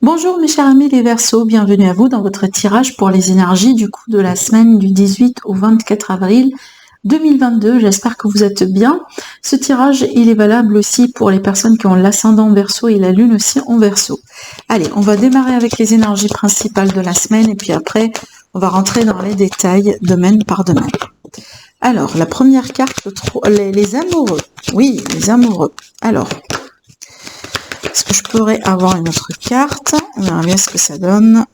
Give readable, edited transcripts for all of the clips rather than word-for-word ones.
Bonjour mes chers amis les Verseaux, bienvenue à vous dans votre tirage pour les énergies du coup de la semaine du 18 au 24 avril 2022. J'espère que vous êtes bien. Ce tirage, il est valable aussi pour les personnes qui ont l'ascendant en Verseau et la lune aussi en Verseau. Allez, on va démarrer avec les énergies principales de la semaine et puis après, on va rentrer dans les détails domaine par domaine. Alors, la première carte, les amoureux. Oui, les amoureux. Alors, est-ce que je pourrais avoir une autre carte? On verra bien ce que ça donne.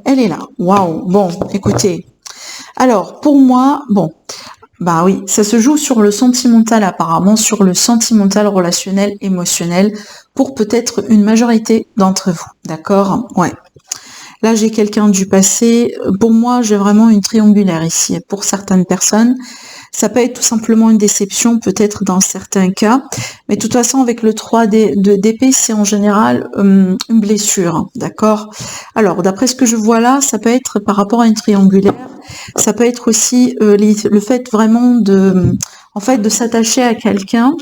Elle est là. Waouh. Bon, écoutez. Alors, pour moi, bon, bah oui, ça se joue sur le sentimental apparemment, sur le sentimental, relationnel, émotionnel, pour peut-être une majorité d'entre vous. D'accord? Ouais. Là, j'ai quelqu'un du passé. Pour moi, j'ai vraiment une triangulaire ici. Pour certaines personnes, ça peut être tout simplement une déception, peut-être dans certains cas. Mais de toute façon, avec le 3 d'épée, c'est en général une blessure. D'accord? Alors, d'après ce que je vois là, ça peut être par rapport à une triangulaire. Ça peut être aussi le fait vraiment de s'attacher à quelqu'un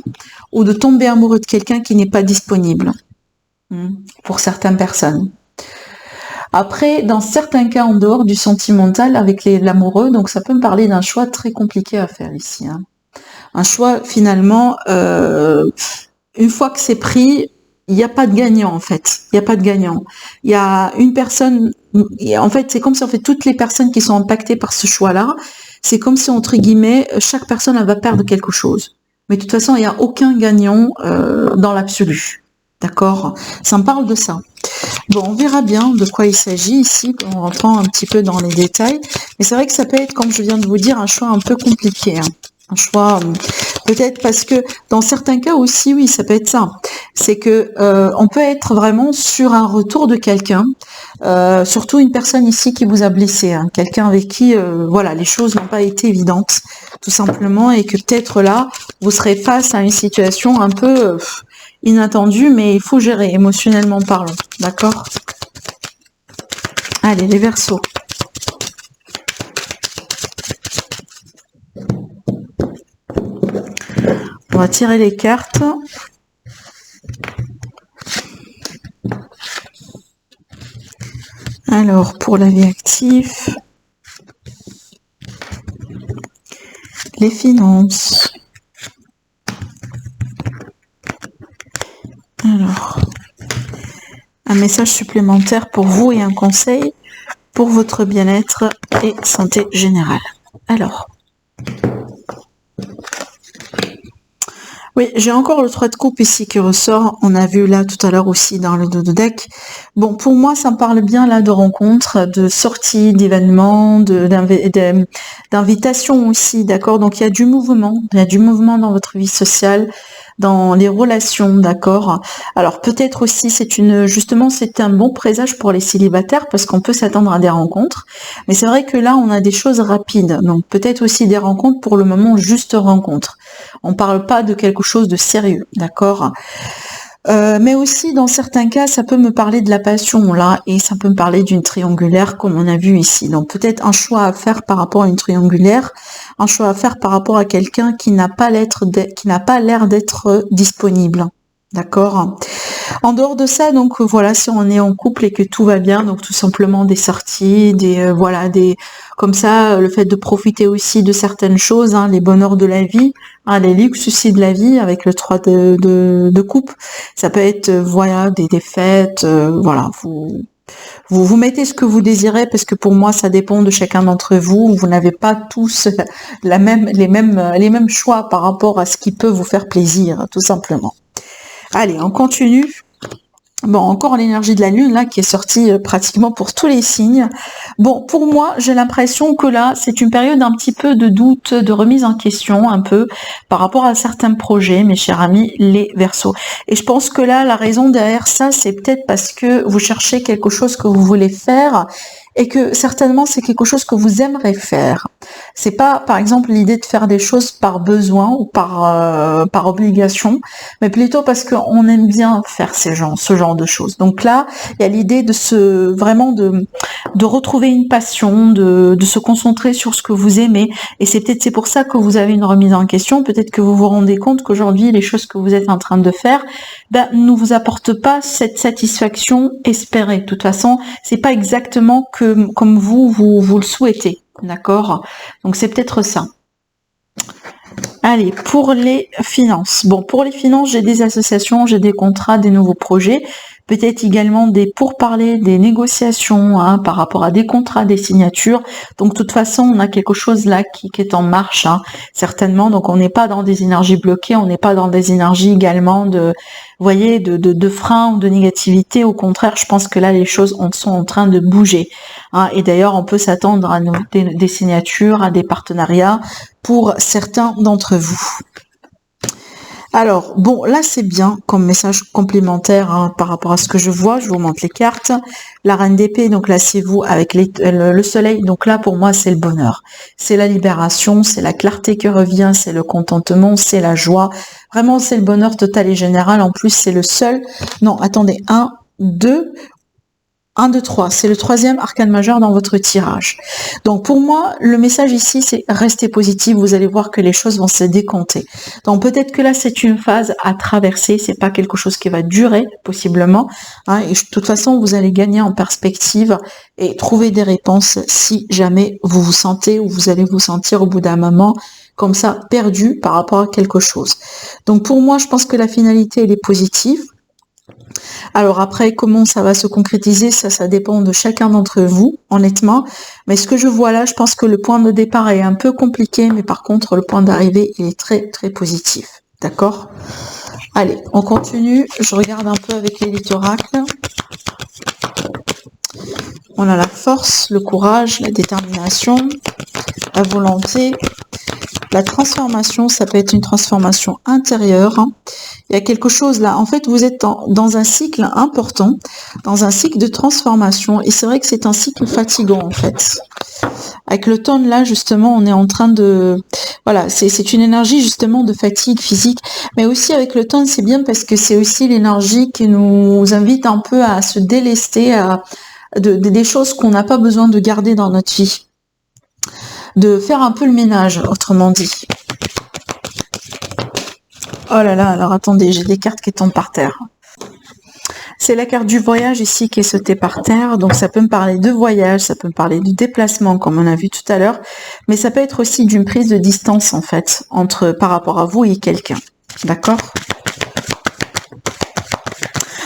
ou de tomber amoureux de quelqu'un qui n'est pas disponible. Pour certaines personnes. Après, dans certains cas, en dehors du sentimental, avec l'amoureux, donc ça peut me parler d'un choix très compliqué à faire ici. Un choix, finalement, une fois que c'est pris, il n'y a pas de gagnant, en fait. Il n'y a pas de gagnant. Il y a une personne, en fait, c'est comme si, toutes les personnes qui sont impactées par ce choix-là, c'est comme si, entre guillemets, chaque personne, elle va perdre quelque chose. Mais de toute façon, il n'y a aucun gagnant dans l'absolu. D'accord? Ça me parle de ça. Bon, on verra bien de quoi il s'agit ici, en rentrant un petit peu dans les détails. Mais c'est vrai que ça peut être, comme je viens de vous dire, un choix un peu compliqué. Un choix, peut-être parce que dans certains cas aussi, oui, ça peut être ça. C'est que on peut être vraiment sur un retour de quelqu'un, surtout une personne ici qui vous a blessé, quelqu'un avec qui, voilà, les choses n'ont pas été évidentes, tout simplement, et que peut-être là, vous serez face à une situation un peu inattendue, mais il faut gérer émotionnellement parlant, d'accord? Allez, les Verseaux. On va tirer les cartes. Alors, pour la vie active, les finances. Alors, un message supplémentaire pour vous et un conseil pour votre bien-être et santé générale. Alors, oui, j'ai encore le 3 de coupe ici qui ressort. On a vu là tout à l'heure aussi dans le dos de deck. Bon, pour moi, ça me parle bien là de rencontres, de sorties, d'événements, d'invitations aussi, d'accord? Donc, il y a du mouvement. Il y a du mouvement dans votre vie sociale, dans les relations, d'accord? Alors, peut-être aussi, c'est un bon présage pour les célibataires parce qu'on peut s'attendre à des rencontres. Mais c'est vrai que là, on a des choses rapides. Donc, peut-être aussi des rencontres pour le moment, juste rencontres. On parle pas de quelque chose de sérieux, d'accord? Mais aussi, dans certains cas, ça peut me parler de la passion, là, et ça peut me parler d'une triangulaire, comme on a vu ici. Donc, peut-être un choix à faire par rapport à une triangulaire, un choix à faire par rapport à quelqu'un qui n'a pas l'air d'être disponible. D'accord? En dehors de ça, donc voilà, si on est en couple et que tout va bien, donc tout simplement des sorties, comme ça, le fait de profiter aussi de certaines choses, les bonheurs de la vie, les luxes aussi de la vie avec le 3 de coupe. Ça peut être voilà des fêtes, voilà, vous mettez ce que vous désirez parce que pour moi ça dépend de chacun d'entre vous. Vous n'avez pas tous les mêmes choix par rapport à ce qui peut vous faire plaisir, tout simplement. Allez, on continue. Bon, encore l'énergie de la lune, là, qui est sortie pratiquement pour tous les signes. Bon, pour moi, j'ai l'impression que là, c'est une période un petit peu de doute, de remise en question, un peu, par rapport à certains projets, mes chers amis, les Verseaux. Et je pense que là, la raison derrière ça, c'est peut-être parce que vous cherchez quelque chose que vous voulez faire et que certainement c'est quelque chose que vous aimeriez faire. C'est pas, par exemple, l'idée de faire des choses par besoin ou par obligation, mais plutôt parce qu'on aime bien faire ce genre de choses. Donc là, il y a l'idée de vraiment de retrouver une passion, de se concentrer sur ce que vous aimez. Et c'est pour ça que vous avez une remise en question. Peut-être que vous vous rendez compte qu'aujourd'hui, les choses que vous êtes en train de faire, ne vous apportent pas cette satisfaction espérée. De toute façon, c'est pas exactement comme vous le souhaitez. D'accord? Donc c'est peut-être ça. Allez, pour les finances. Bon, pour les finances, j'ai des associations, j'ai des contrats, des nouveaux projets. Peut-être également des pourparlers, des négociations par rapport à des contrats, des signatures. Donc, de toute façon, on a quelque chose là qui est en marche, certainement. Donc, on n'est pas dans des énergies bloquées, on n'est pas dans des énergies également de frein ou de négativité. Au contraire, je pense que là, les choses sont en train de bouger. Et d'ailleurs, on peut s'attendre à des signatures, à des partenariats pour certains d'entre vous. Alors, bon, là, c'est bien comme message complémentaire par rapport à ce que je vois. Je vous montre les cartes. La reine d'épée, donc là, c'est vous avec le soleil. Donc là, pour moi, c'est le bonheur. C'est la libération, c'est la clarté qui revient, c'est le contentement, c'est la joie. Vraiment, c'est le bonheur total et général. En plus, c'est le seul... Non, attendez, 1, 2... 1, 2, 3, c'est le 3e arcane majeur dans votre tirage. Donc pour moi, le message ici, c'est restez positif, vous allez voir que les choses vont se décompter. Donc peut-être que là, c'est une phase à traverser, c'est pas quelque chose qui va durer, possiblement. Et de toute façon, vous allez gagner en perspective et trouver des réponses si jamais vous vous sentez ou vous allez vous sentir au bout d'un moment comme ça, perdu par rapport à quelque chose. Donc pour moi, je pense que la finalité, elle est positive. Alors après, comment ça va se concrétiser, ça dépend de chacun d'entre vous, honnêtement. Mais ce que je vois là, je pense que le point de départ est un peu compliqué, mais par contre, le point d'arrivée, il est très, très positif. D'accord? Allez, on continue. Je regarde un peu avec l'élite oracle. On a la force, le courage, la détermination, la volonté. La transformation, ça peut être une transformation intérieure. Il y a quelque chose là, en fait, vous êtes dans un cycle important, dans un cycle de transformation, et c'est vrai que c'est un cycle fatigant, en fait. Avec le tonne là, justement, on est en train de... Voilà, c'est une énergie, justement, de fatigue physique, mais aussi avec le tonne, c'est bien parce que c'est aussi l'énergie qui nous invite un peu à se délester des choses qu'on n'a pas besoin de garder dans notre vie. De faire un peu le ménage, autrement dit. Oh là là, alors attendez, j'ai des cartes qui tombent par terre. C'est la carte du voyage ici qui est sautée par terre, donc ça peut me parler de voyage, ça peut me parler de déplacement comme on a vu tout à l'heure, mais ça peut être aussi d'une prise de distance en fait, par rapport à vous et quelqu'un. D'accord ?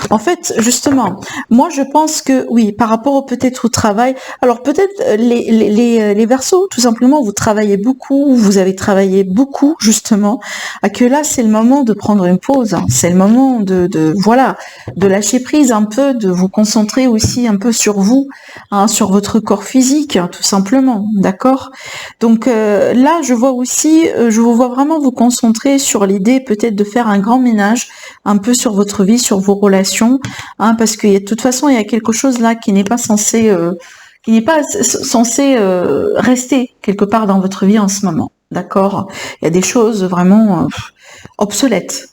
En fait, justement, moi je pense que oui, par rapport peut-être au travail, alors peut-être les Verseaux, tout simplement, vous travaillez beaucoup, vous avez travaillé beaucoup justement, que là c'est le moment de prendre une pause, c'est le moment de lâcher prise un peu, de vous concentrer aussi un peu sur vous, sur votre corps physique, tout simplement, d'accord? Donc là je vois aussi, je vous vois vraiment vous concentrer sur l'idée peut-être de faire un grand ménage un peu sur votre vie, sur vos relations. Parce que de toute façon il y a quelque chose là qui n'est pas censé rester quelque part dans votre vie en ce moment, d'accord? Il y a des choses vraiment obsolètes.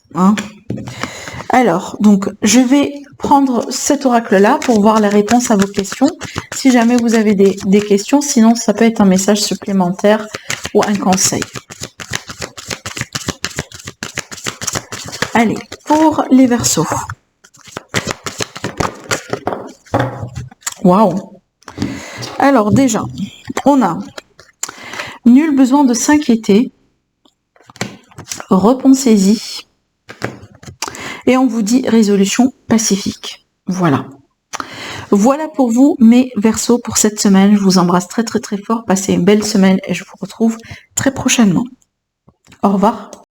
Alors, donc je vais prendre cet oracle là pour voir les réponses à vos questions, si jamais vous avez des questions, sinon ça peut être un message supplémentaire ou un conseil. Allez, pour les Verseaux. Waouh! Alors déjà, on a nul besoin de s'inquiéter, repensez-y, et on vous dit résolution pacifique. Voilà. Voilà pour vous, mes Verseaux, pour cette semaine. Je vous embrasse très très très fort, passez une belle semaine et je vous retrouve très prochainement. Au revoir.